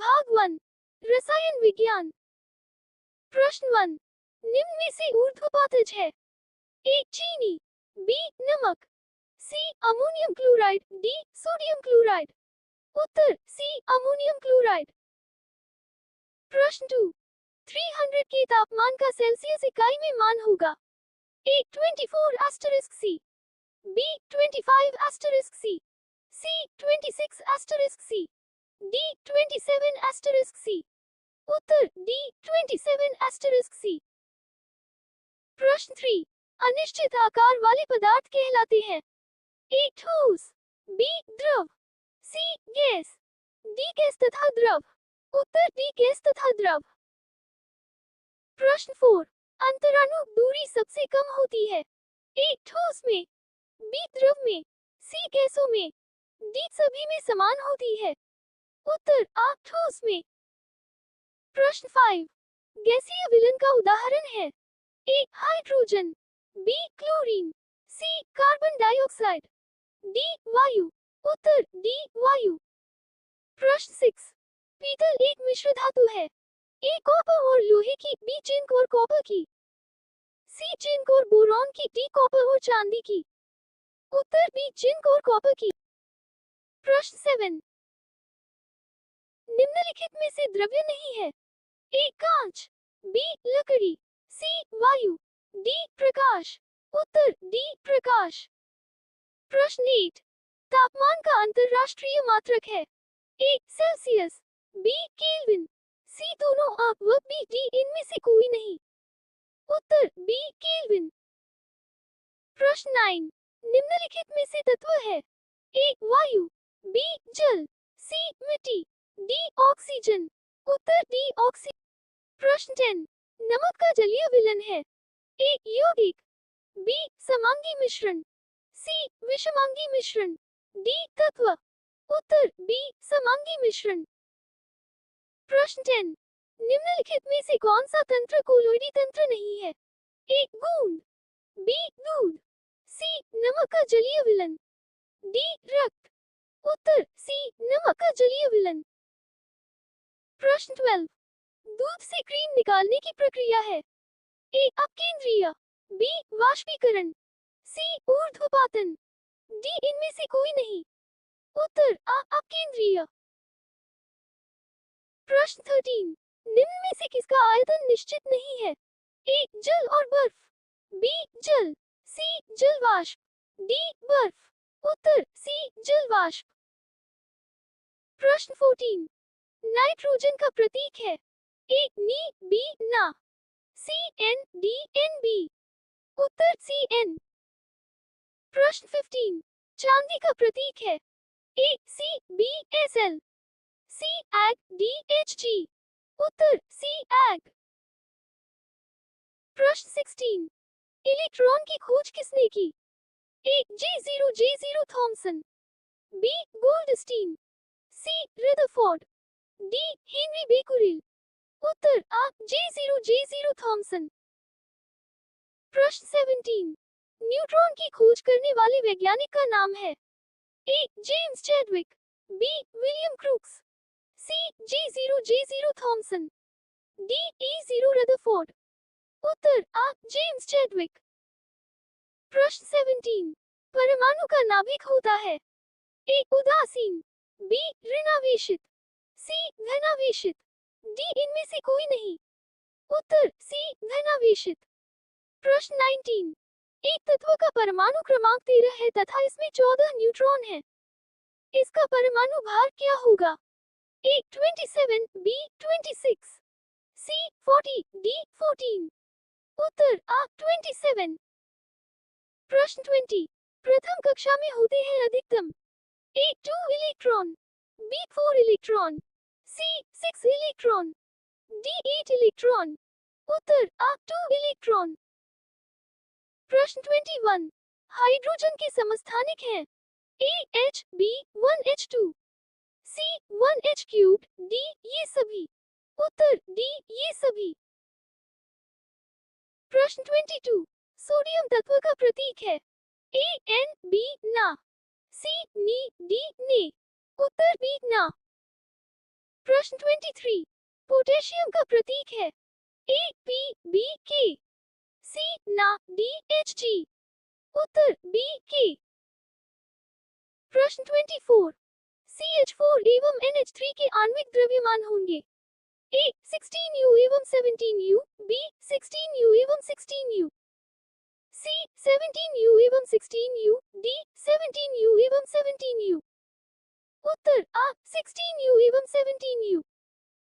भाग 1 रसायन विज्ञान। प्रश्न 1 निम्न में से ऊर्ध्वपातज है? ए चीनी, बी नमक, C ammonium chloride, D sodium chloride. उत्तर सी अमोनियम क्लोराइड। प्रश्न 2 300 के तापमान का सेल्सियस इकाई में मान होगा? ए 24 asterisk सी, बी 25 asterisk सी, सी 26 asterisk सी, डी 27 asterisk सी। उत्तर डी 27 asterisk सी। प्रश्न 3 अनिश्चित आकार वाले पदार्थ कहलाते हैं? ए ठोस, बी द्रव, सी गैस, डी गैस तथा द्रव। उत्तर डी गैस तथा द्रव। प्रश्न 4 अंतराणु दूरी सबसे कम होती है? ए ठोस में, बी द्रव में, सी गैसों में, डी सभी में समान होती है। उत्तर आ ठोस में। प्रश्न 5 गैसीय विलन का उदाहरण है? ए हाइड्रोजन, बी क्लोरीन, सी कार्बन डाइऑक्साइड, डी वायु। उत्तर डी वायु। प्रश्न 6 पीतल एक मिश्र धातु है? ए कॉपर और लोहे की, बी जिंक और कॉपर की, सी जिंक और बोरॉन की, डी कॉपर और चांदी की। उत्तर बी जिंक और कॉपर की। प्रश्न 7 निम्नलिखित में से द्रव्य नहीं है? ए कांच, बी लकड़ी, सी वायु, डी प्रकाश। उत्तर डी प्रकाश। प्रश्न 8 तापमान का अंतरराष्ट्रीय मात्रक है? ए सेल्सियस, बी केल्विन, सी दोनों आप व बी डी इनमें से कोई नहीं। उत्तर बी केल्विन। प्रश्न 9 निम्नलिखित में से तत्व है? ए वायु, बी जल, सी मिट्टी, डी ऑक्सीजन। उत्तर डी ऑक्सीजन। प्रश्न 10 नमक का जलीय विलन है? ए यौगिक, बी समांगी मिश्रण, सी विषमांगी मिश्रण, डी तत्व। उत्तर बी समांगी मिश्रण। प्रश्न 10 निम्नलिखित में से कौन सा तंत्र कोलोइडी तंत्र नहीं है? ए गूंद, बी दूध, सी नमक का जलीय विलन, डी रक्त। उत्तर सी नमक का जलीय विलन। प्रश्न 12 दूध से क्रीम निकालने की प्रक्रिया है? ए अपकेंद्रीय, बी वाष्पीकरण, सी ऊर्ध्वपातन, डी इनमें से कोई नहीं। उत्तर आ अपकेंद्रीय। प्रश्न 13 निम्न में से किसका आयतन निश्चित नहीं है? ए जल और बर्फ, बी जल, सी जल वाष्प, डी बर्फ। उत्तर सी जल वाष्प। प्रश्न 14 नाइट्रोजन का प्रतीक है? ए नी, बी ना, C N, D N B. उत्तर सी एन। प्रश्न 15 चांदी का प्रतीक है? A C, B S L, C एग, डी एच जी। उत्तर सी एग। प्रश्न 16 इलेक्ट्रॉन की खोज किसने की? A J0 Thomson, B Goldstein, C Rutherford, D Henry Becquerel. उत्तर आ J0 थॉमसन। प्रश्न 17 न्यूट्रॉन की खोज करने वाले वैज्ञानिक का नाम है? A James Chadwick, B William Crookes, C J0 Thomson, D E0 Rutherford. उत्तर आ जेम्स चैडविक। प्रश्न 17 परमाणु का नाभिक होता है? ए उदासीन, बी ऋणावेशित, सी धनावेशित, डी इनमें से कोई नहीं। उत्तर सी धनावेशित। प्रश्न 19 एक तत्व का परमाणु क्रमांक 13 है तथा इसमें 14 न्यूट्रॉन है। इसका परमाणु भार क्या होगा? ए 27, बी 26, सी 40, डी 14। उत्तर आ 27। प्रश्न 20 प्रथम कक्षा में होते हैं अधिकतम? ए 2 इलेक्ट्रॉन, बी 4 इलेक्ट्रॉन, सी 6 इलेक्ट्रॉन, डी 8 इलेक्ट्रॉन। उत्तर आ 2 इलेक्ट्रॉन। प्रश्न 21 हाइड्रोजन के समस्थानिक हैं? ए H, बी 1H2, सी 1H क्यूब, डी ये सभी। उत्तर डी ये सभी। प्रश्न 22 सोडियम तत्व का प्रतीक है? ए एन, बी ना, सी नी, डी ने। उत्तर बी ना। प्रश्न 23, पोटेशियम का प्रतीक है ए पी बी के, सी ना डी एच जी। उत्तर बी के। प्रश्न 24, CH4 एवं NH3 के आणविक द्रव्यमान होंगे ए 16U एवं 17U, बी 16U एवं 16U, सी 17U एवं 16U, डी 17U एवं 17U। उत्तर आ 16U एवं 17U।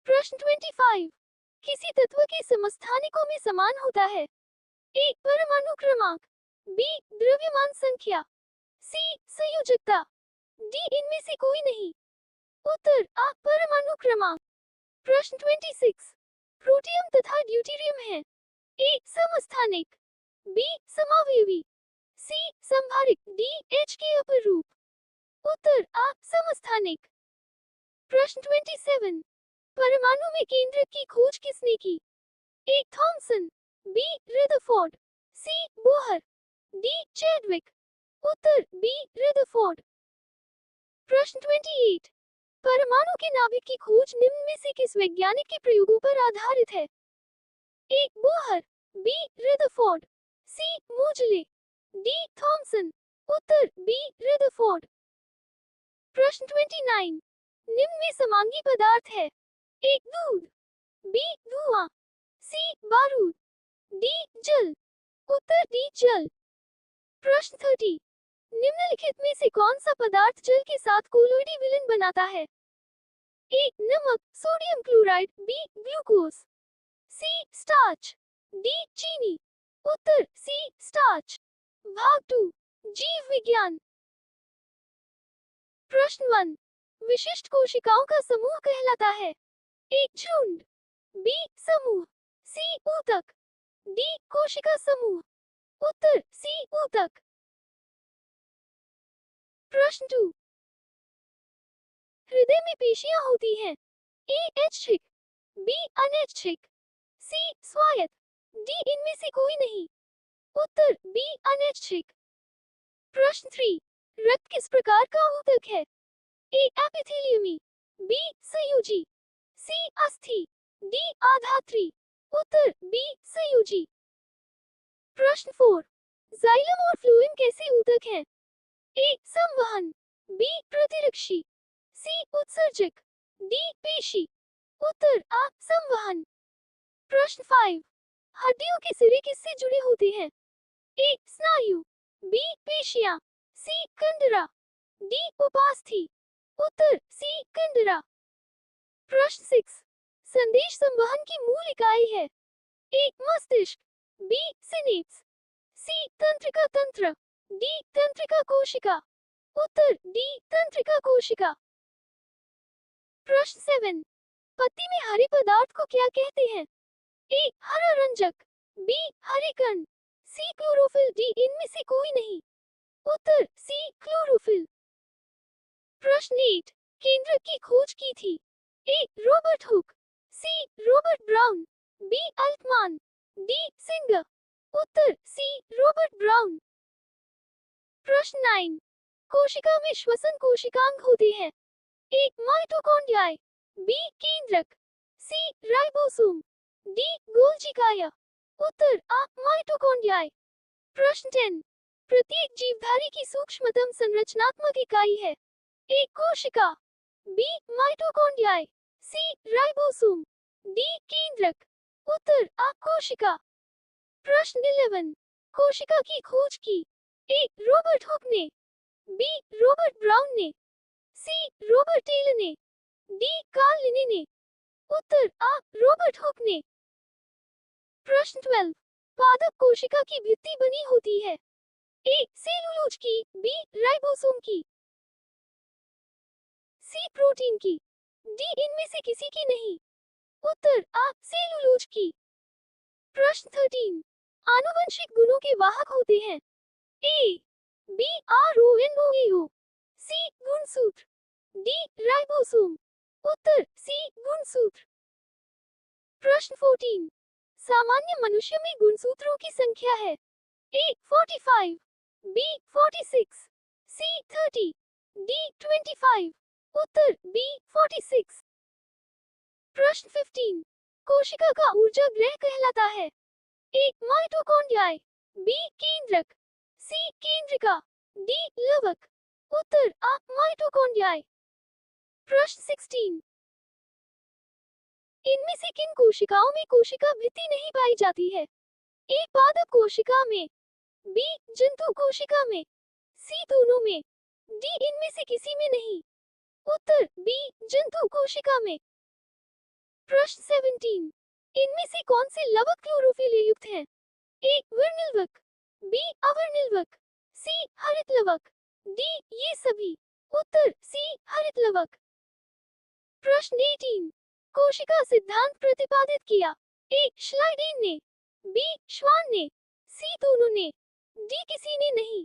प्रश्न 25, किसी तत्व के समस्थानिकों में समान होता है ए परमाणु क्रमांक, बी द्रव्यमान संख्या, सी संयोजकता, डी इनमें से कोई नहीं। उत्तर आ परमाणु क्रमांक। प्रश्न 26, प्रोटियम तथा ड्यूटेरियम है ए समस्थानिक, बी समावयवी, सी संभारिक, डी एच के अपर रूप। उत्तर आ समस्थानिक। प्रश्न 27, परमाणु में केंद्रक की खोज किसने की ए थॉमसन, बी रदरफोर्ड, सी बोहर, डी चैडविक। उत्तर बी रदरफोर्ड। प्रश्न 28, परमाणु के नाभिक की खोज निम्न में से किस वैज्ञानिक के प्रयोगों पर आधारित है ए बोहर, बी रदरफोर्ड, सी मोजले, डी थॉमसन। उत्तर बी रदरफोर्ड। प्रश्न 29, निम्न में समांगी पदार्थ है ए दूध, बी धुआं, सी बारूद, डी जल। उत्तर डी जल। प्रश्न 30, निम्नलिखित में से कौन सा पदार्थ जल के साथ कोलोइडी विलयन बनाता है ए नमक, सोडियम क्लोराइड, बी ग्लूकोज, सी स्टार्च, डी चीनी। उत्तर सी स्टार्च। भाग 2, जीव विज्ञान। प्रश्न 1, विशिष्ट कोशिकाओं का समूह कहलाता है ए झुंड, बी समूह, सी ऊतक, डी कोशिका समूह। उत्तर सी ऊतक। प्रश्न 2, हृदय में पेशियां होती हैं ए ऐच्छिक, बी अनैच्छिक, सी स्वायत्त, डी इनमें से कोई नहीं। उत्तर बी अनैच्छिक। प्रश्न 3, रक्त किस प्रकार का ऊतक है ए एपिथेलियमी, बी संयोजी, सी अस्थि, डी आधात्री। उत्तर बी संयोजी। प्रश्न 4, जाइलम और फ्लोएम कैसे ऊतक हैं ए संवहन, बी प्रतिरक्षी, सी उत्सर्जक, डी पेशी। उत्तर आ संवहन। प्रश्न 5, हड्डियों के सिरे किससे जुड़े होते हैं ए स्नायु, बी पेशियां, सी कंडरा, डी उपास्थि। उत्तर सी कंडरा। प्रश्न 6, संदेश संवहन की मूल इकाई है ए मस्तिष्क, बी सिनेप्स, सी तंत्रिका तंत्र, डी तंत्रिका कोशिका। उत्तर डी तंत्रिका कोशिका। प्रश्न 7, पत्ती में हरे पदार्थ को क्या कहते हैं ए हरा रंजक, बी हरे कण, सी क्लोरोफिल, डी इनमें से कोई नहीं। उत्तर सी क्लोरोफिल। प्रश्न 8, केंद्रक की खोज की थी A Robert Hooke, C Robert Brown, B Altmann, D Singer. उत्तर सी रॉबर्ट ब्राउन। प्रश्न 9, कोशिका में श्वसन कोशिकांग होते हैं ए माइटोकॉन्ड्रियाई, बी केंद्रक, सी राइबोसोम, डी गोल्जिकाया। उत्तर आ माइटोकॉन्ड्रियाई। प्रश्न 10, प्रत्येक जीवधारी की सूक्ष्मतम संरचनात्मक इकाई है ए कोशिका, बी माइटोकॉन्ड्रियाई, सी राइबोसोम, डी केंद्रक। उत्तर आ कोशिका। प्रश्न 11, कोशिका की खोज की ए रॉबर्ट हुक ने, बी रॉबर्ट ब्राउन ने, सी रॉबर्ट टेलर ने, डी कार्ल लिने ने। उत्तर आ रॉबर्ट हुक ने। प्रश्न 12, पादप कोशिका की भित्ति बनी होती है ए सेलुलोज की, बी राइबोसोम की, सी प्रोटीन की, डी इनमें से किसी की नहीं। उत्तर आ सेलुलोज की। प्रश्न 13, आनुवंशिक गुणों के वाहक होते हैं A B R O N O A O, C गुणसूत्र, डी राइबोसोम। उत्तर सी गुणसूत्र। प्रश्न 14, सामान्य मनुष्य में गुणसूत्रों की संख्या है ए 45, बी 46, सी 30, डी 25। उत्तर बी 46। प्रश्न 15 कोशिका का ऊर्जा गृह कहलाता है। ए माइटोकॉन्ड्रिया, बी केंद्रक, सी केंद्रिका, डी लवक। उत्तर आ माइटोकॉन्ड्रिया। प्रश्न 16 इनमें से किन कोशिकाओं में कोशिका भित्ति नहीं पाई जाती है? ए पादप कोशिका में, बी जंतु कोशिका में, सी दोनों में, डी इनमें से किसी में नहीं। उत्तर बी जंतु कोशिका में। प्रश्न 17 इनमें से कौन से लवक क्लोरोफिल युक्त हैं? ए वर्णिलवक, बी अवर्णिलवक, सी हरित लवक, डी ये सभी। उत्तर सी हरित लवक। प्रश्न 18 कोशिका सिद्धांत प्रतिपादित किया। ए श्लाइडेन ने, बी श्वान ने, सी दोनों ने, डी किसी ने नहीं।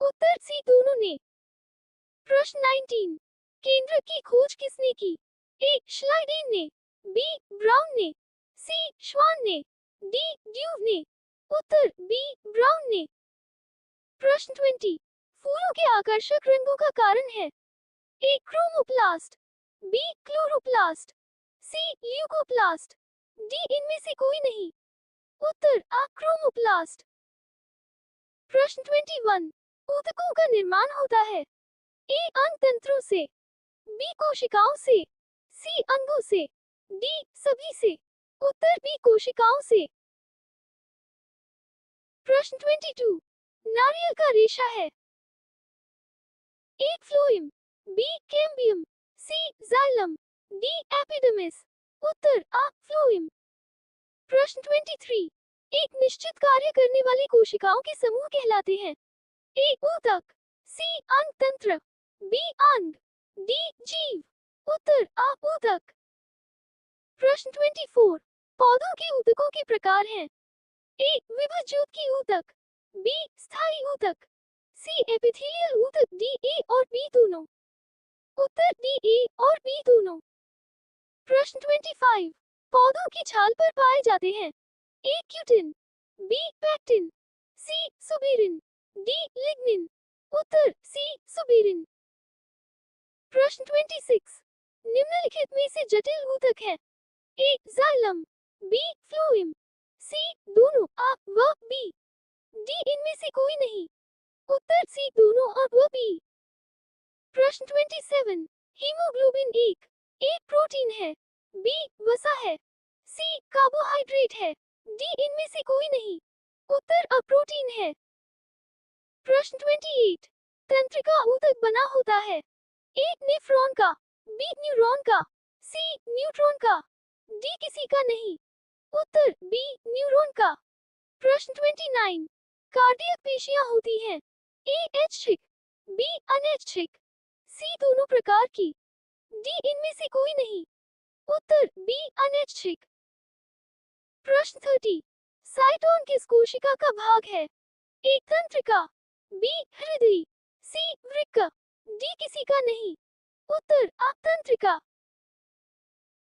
उत्तर सी दोनों ने। प्रश्न 19 केंद्रक की खोज किसने की? ए श्लाइडेन ने, बी ब्राउन ने, सी श्वान ने, डी ड्यूव ने। उत्तर बी ब्राउन ने। प्रश्न 20 फूलों के आकर्षक रंगों का कारण है। ए क्रोमोप्लास्ट, बी क्लोरोप्लास्ट, सी ल्यूकोप्लास्ट, डी इनमें से कोई नहीं। उत्तर आ क्रोमोप्लास्ट। प्रश्न 21 ऊतकों का निर्माण होता है। ए अंग तंत्रों से, बी कोशिकाओं से, सी अंगों से, डी सभी से। उत्तर बी कोशिकाओं से। प्रश्न 22 नारियल का रेशा है। ए फ्लोएम, बी कैम्बियम, सी जाइलम, डी एपिडर्मिस। उत्तर आ फ्लोएम। प्रश्न 23 एक निश्चित कार्य करने वाली कोशिकाओं के समूह कहलाते हैं। ए ऊतक, सी अंग तंत्र, बी अंग, डी जीव। उत्तर आ ऊतक। प्रश्न 24 पौधों के ऊतकों के प्रकार हैं। ए विभज्योतकी ऊतक, बी स्थायी ऊतक, सी एपिथेलियल ऊतक, डी ए और बी दोनों। उत्तर डी ए और बी दोनों। प्रश्न 25 पौधों की छाल पर पाए जाते हैं। ए क्यूटिन, बी पैक्टिन, सी सुबेरिन, डी लिग्निन। उत्तर सी सुबेरिन। प्रश्न 26 निम्नलिखित में से जटिल ऊतक है। ए जाइलम, बी फ्लोएम, सी दोनों आ व बी, डी इनमें से कोई नहीं। उत्तर सी दोनों और व बी। प्रश्न 27 हीमोग्लोबिन एक प्रोटीन है, बी वसा है, सी कार्बोहाइड्रेट है, डी इनमें से कोई नहीं। उत्तर अ प्रोटीन है। प्रश्न 28 तंत्रिका ऊतक बना होता है। ए नेफ्रॉन का, बी न्यूरॉन का, सी न्यूट्रॉन का, डी किसी का नहीं। उत्तर बी न्यूरॉन का। प्रश्न 29 कार्डियक पेशियां होती हैं। ए ऐच्छिक, बी अनैच्छिक, सी दोनों प्रकार की, डी इनमें से कोई नहीं। उत्तर बी अनैच्छिक। प्रश्न 30 साइटोन किस कोशिका का भाग है? ए तंत्रिका, बी हृदय, सी वृक्क, डी किसी का नहीं। उत्तर आ तंत्रिका।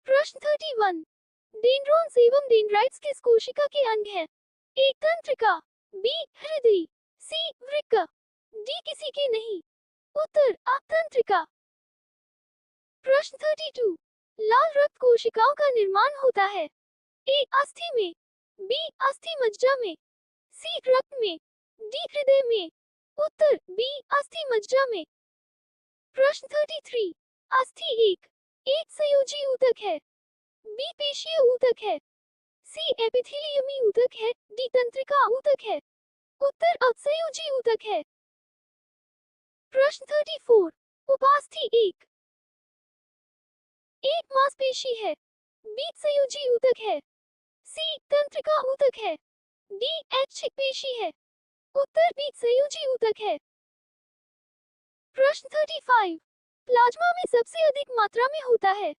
प्रश्न 31 डेंड्रॉन्स एवं डेंड्राइट्स किस कोशिका के अंग हैं? ए तंत्रिका, बी हृदय, सी वृक्क, डी किसी के नहीं। उत्तर आ तंत्रिका। प्रश्न 32 लाल रक्त कोशिकाओं का निर्माण होता है। ए अस्थि में, बी अस्थि मज्जा में, सी रक्त में, डी हृदय में। उत्तर बी अस्थि मज्जा में। प्रश्न 33 अस्थि एक संयोजी ऊतक है, बी पेशीय ऊतक है, सी एपिथेलियमी ऊतक है, डी तंत्रिका ऊतक है। उत्तर असंयोजी ऊतक है। प्रश्न 34 उपास्थि एक मांसपेशी है, बी संयोजी ऊतक है, सी तंत्रिका ऊतक है, डी ऐच्छिक पेशी है। उत्तर बी संयोजी ऊतक है। प्रश्न 35 प्लाज्मा में सबसे अधिक मात्रा में होता है।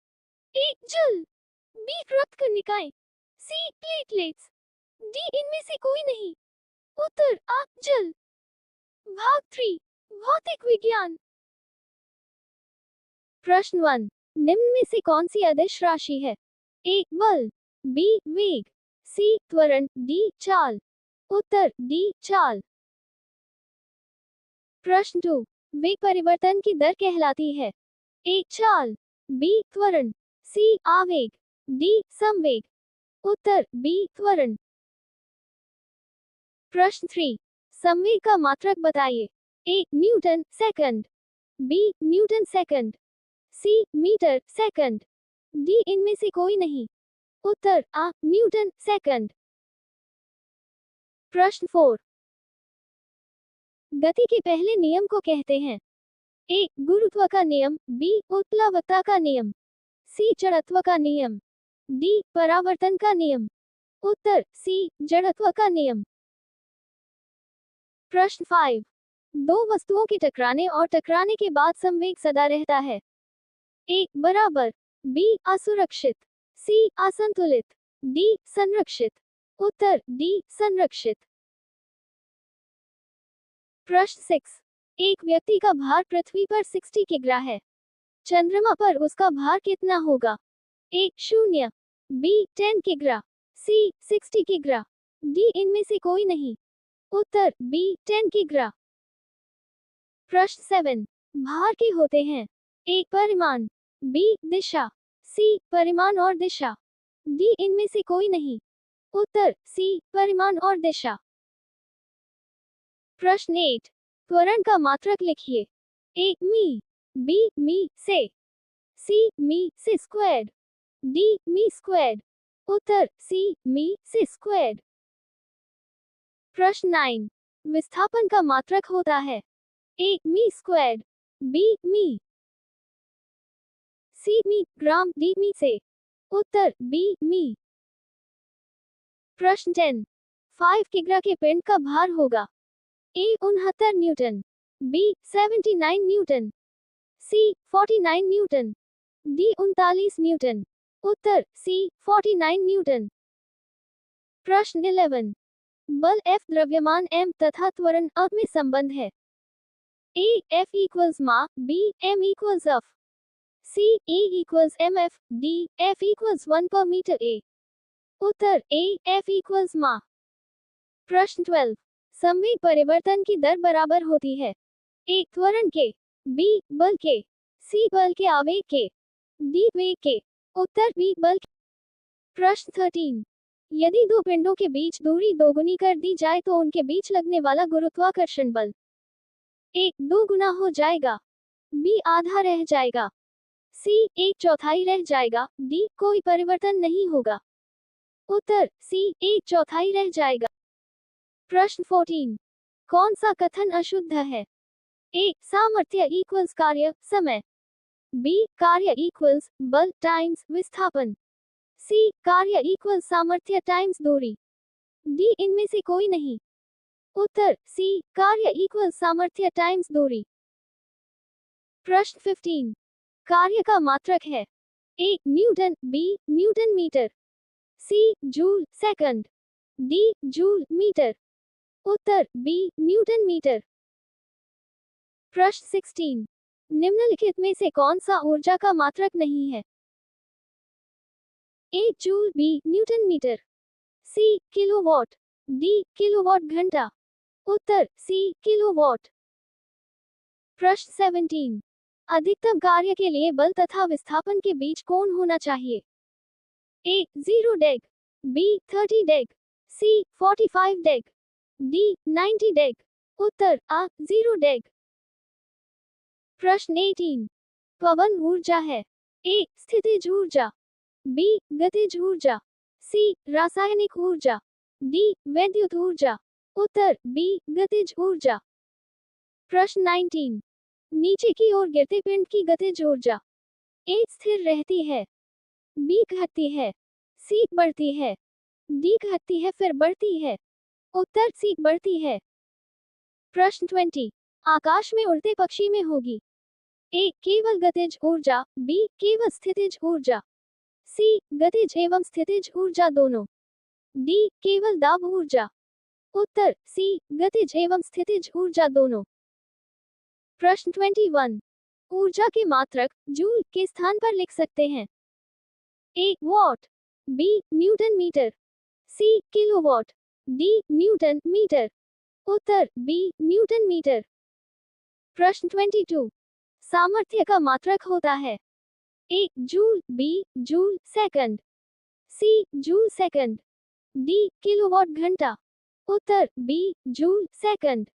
ए जल, बी रक्त कणिकाएं, सी प्लेटलेट्स, डी इनमें से कोई नहीं। उत्तर आ जल। भाग 3 भौतिक विज्ञान। प्रश्न 1 निम्न में से कौन सी अदिश राशि है? ए बल, बी वेग, सी त्वरण, डी चाल। उत्तर डी चाल। प्रश्न 2 वेग परिवर्तन की दर कहलाती है। ए चाल, बी त्वरण, सी आवेग, डी संवेग, उत्तर बी त्वरण। प्रश्न 3, संवेग का मात्रक बताइए। A newton second, B newton second, C metre second, D इनमें से कोई नहीं। उत्तर आ न्यूटन सेकंड। प्रश्न 4, गति के पहले नियम को कहते हैं। ए गुरुत्व का नियम, बी उत्प्लावकता का नियम, सी जड़त्व का नियम, डी परावर्तन का नियम। उत्तर सी जड़त्व का नियम। प्रश्न 5, दो वस्तुओं के टकराने और टकराने के बाद संवेग सदा रहता है। ए बराबर, बी असुरक्षित, सी असंतुलित, डी संरक्षित। उत्तर डी संरक्षित। प्रश्न 6, एक व्यक्ति का भार पृथ्वी पर 60 किग्रा है। चंद्रमा पर उसका भार कितना होगा? ए 0, बी 10 किग्रा, सी 60 किग्रा, डी इनमें से कोई नहीं। उत्तर बी 10 किग्रा। प्रश्न 7, भार के होते हैं। ए परिमाण, बी दिशा, सी परिमाण और दिशा, डी इनमें से कोई नहीं। उत्तर सी परिमाण और दिशा। प्रश्न 8, त्वरण का मात्रक लिखिए। ए मी, बी मी से, सी मी से स्क्वायर्ड, डी मी स्क्वायर्ड। उत्तर सी मी से स्क्वायर्ड। प्रश्न 9, विस्थापन का मात्रक होता है। ए मी स्क्वायर्ड, बी मी, सी मी ग्राम, डी मी से। उत्तर बी मी। प्रश्न 10, 5 किग्रा के पिंड का भार होगा। ए 69 न्यूटन, बी 79 न्यूटन, सी 49 न्यूटन, डी 39 न्यूटन। उत्तर सी 49 न्यूटन। प्रश्न 11, बल F द्रव्यमान m तथा त्वरण अ में संबंध है। ए F इक्वल्स मा, बी m इक्वल्स F, सी E equals mF, D F equals 1 पर मीटर ए। उत्तर ए F इक्वल्स मा। प्रश्न 12, संवेग परिवर्तन की दर बराबर होती है। ए त्वरण के, बी बल के, सी बल के आवेग के, डी वेग के। उत्तर बी बल के। प्रश्न 13, यदि दो पिंडों के बीच दूरी दोगुनी कर दी जाए तो उनके बीच लगने वाला गुरुत्वाकर्षण बल। ए 2 गुना हो जाएगा, बी आधा रह जाएगा, सी 1/4 रह जाएगा, डी कोई परिवर्तन नहीं होगा। उत्तर सी 1/4 रह जाएगा। प्रश्न 14, कौन सा कथन अशुद्ध है? ए सामर्थ्य इक्वल्स कार्य समय, बी कार्य इक्वल्स बल टाइम्स विस्थापन, सी कार्य इक्वल्स सामर्थ्य टाइम्स दूरी, डी इनमें से कोई नहीं। उत्तर सी कार्य इक्वल्स सामर्थ्य टाइम्स दूरी। प्रश्न 15, कार्य का मात्रक है। A newton, B newton metre, C joule second, D joule metre. उत्तर बी न्यूटन मीटर। प्रश्न 16, निम्नलिखित में से कौन सा ऊर्जा का मात्रक नहीं है? A joule, B newton metre, C kilowatt, D kilowatt घंटा। उत्तर सी किलोवाट। प्रश्न 17, अधिकतम कार्य के लिए बल तथा विस्थापन के बीच कोण होना चाहिए। ए 0 डेग, बी 30 डेग, सी 45 डेग, डी 90 डेग। उत्तर आ 0 डेग। प्रश्न 18, पवन ऊर्जा है। ए स्थितिज ऊर्जा, बी गतिज ऊर्जा, सी रासायनिक ऊर्जा, डी वैद्युत ऊर्जा। उत्तर बी गतिज ऊर्जा। प्रश्न 19, नीचे की ओर गिरते पिंड की गतिज ऊर्जा। ए स्थिर रहती है, बी घटती है, सी बढ़ती है, डी घटती है फिर बढ़ती है। उत्तर सी बढ़ती है। प्रश्न 20, आकाश में उड़ते पक्षी में होगी। ए केवल गतिज ऊर्जा, बी केवल स्थितिज ऊर्जा, सी गतिज एवं स्थितिज ऊर्जा दोनों, डी केवल दाब ऊर्जा। उत्तर सी गतिज एवं स्थितिज ऊर्जा दोनों। प्रश्न 21, ऊर्जा के मात्रक जूल के स्थान पर लिख सकते हैं। A watt, B newton metre, C kilowatt, D newton metre. उत्तर बी न्यूटन मीटर। प्रश्न 22, सामर्थ्य का मात्रक होता है। A joule, B joule second, C joule second, D kilowatt घंटा। उत्तर बी जूल सेकंड।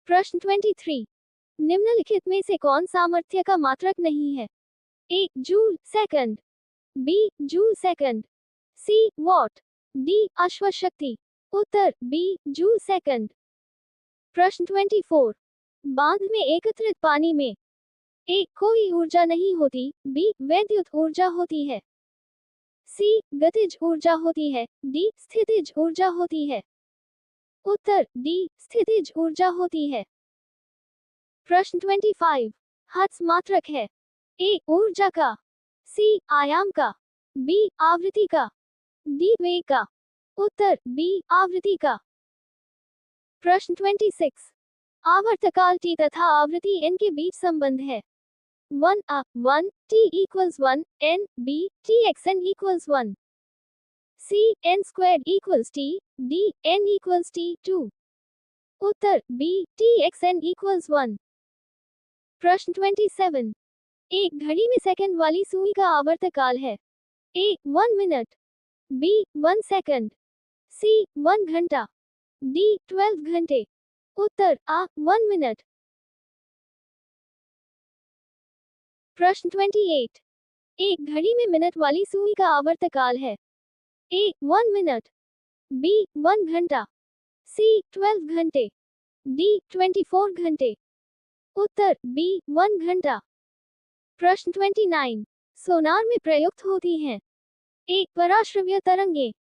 प्रश्न 23, निम्नलिखित में से कौन सामर्थ्य का मात्रक नहीं है? A joule second, B joule second, C watt, D अश्वशक्ति। उत्तर बी जूल सेकंड। प्रश्न 24, बांध में एकत्रित पानी में ए कोई ऊर्जा नहीं होती, बी वैद्युत ऊर्जा होती है, सी गतिज ऊर्जा होती है, डी स्थितिज ऊर्जा होती है। उत्तर डी स्थितिज ऊर्जा होती है। प्रश्न 25, हर्ट्ज मात्रक है? ए ऊर्जा का, सी आयाम का, बी आवृत्ति का, डी वेग का। उत्तर बी आवृत्ति का। प्रश्न 26, आवर्तकाल टी तथा आवृत्ति एन के बीच संबंध है? 1 1 t equals 1 n b t x n equals 1 c n squared equals t d n equals t 2। उत्तर b t x n equals 1। प्रश्न 27, एक घड़ी में सेकंड वाली सुई का आवर्तकाल है? ए 1 मिनट, बी 1 सेकंड, सी 1 घंटा, डी 12 घंटे। उत्तर आ 1 मिनट। प्रश्न 28, एक घड़ी में मिनट वाली सुई का आवर्तकाल है? ए 1 मिनट, बी 1 घंटा, सी 12 घंटे, डी 24 घंटे। उत्तर बी 1 घंटा। प्रश्न 29, सोनार में प्रयुक्त होती हैं? ए पराश्रव्य तरंगे,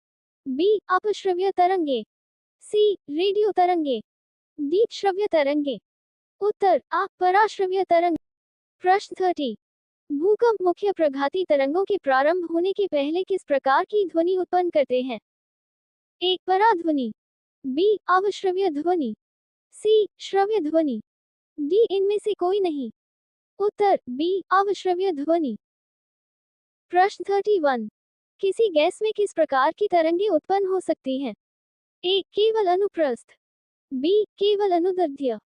बी अपश्रव्य तरंगे, सी रेडियो तरंगे, डी श्रव्य तरंगे। उत्तर आ पराश्रव्य तरंग। प्रश्न 30, भूकंप मुख्य प्रघाती तरंगों के प्रारंभ होने के पहले किस प्रकार की ध्वनि उत्पन्न करते हैं? ए पराध्वनि, बी अवश्रव्य ध्वनि, सी श्रव्य ध्वनि, डी इनमें से कोई नहीं। उत्तर बी अवश्रव्य ध्वनि। प्रश्न 31, किसी गैस में किस प्रकार की तरंगें उत्पन्न हो सकती हैं? ए केवल अनुप्रस्थ, बी केवल अनुदैर्ध्य,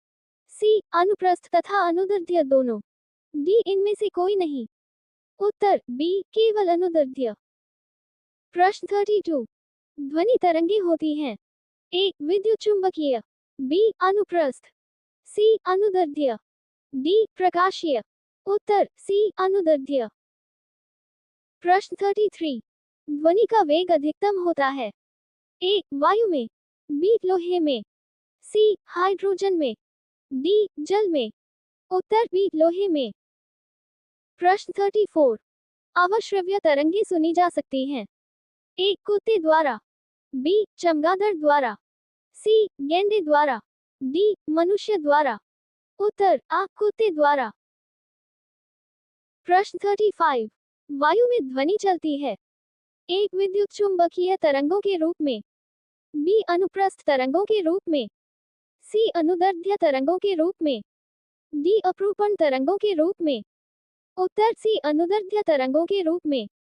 सी अनुप्रस्थ तथा अनुदैर्ध्य दोनों, डी इनमें से कोई नहीं। उत्तर बी केवल अनुदैर्ध्य। प्रश्न 32, ध्वनि तरंगें होती हैं? ए विद्युत चुंबकीय, बी अनुप्रस्थ, सी अनुदैर्ध्य, डी प्रकाशीय। उत्तर सी अनुदैर्ध्य। प्रश्न 33, ध्वनि का वेग अधिकतम होता है? ए वायु में, बी लोहे में, सी हाइड्रोजन में, डी जल में। उत्तर बी लोहे में। प्रश्न 34, अवश्रव्य तरंगें सुनी जा सकती हैं? ए कुत्ते द्वारा, बी चमगादड़ द्वारा, सी गेंडे द्वारा, डी मनुष्य द्वारा। उत्तर आ कुत्ते द्वारा। प्रश्न 35, वायु में ध्वनि चलती है? ए विद्युत चुंबकीय तरंगों के रूप में, बी अनुप्रस्थ तरंगों के रूप में, सी अनुदैर्ध्य तरंगों के रूप में, डी अपरूपण तरंगों के रूप में। उत्तर सी अनुदैर्ध्य तरंगों के रूप में।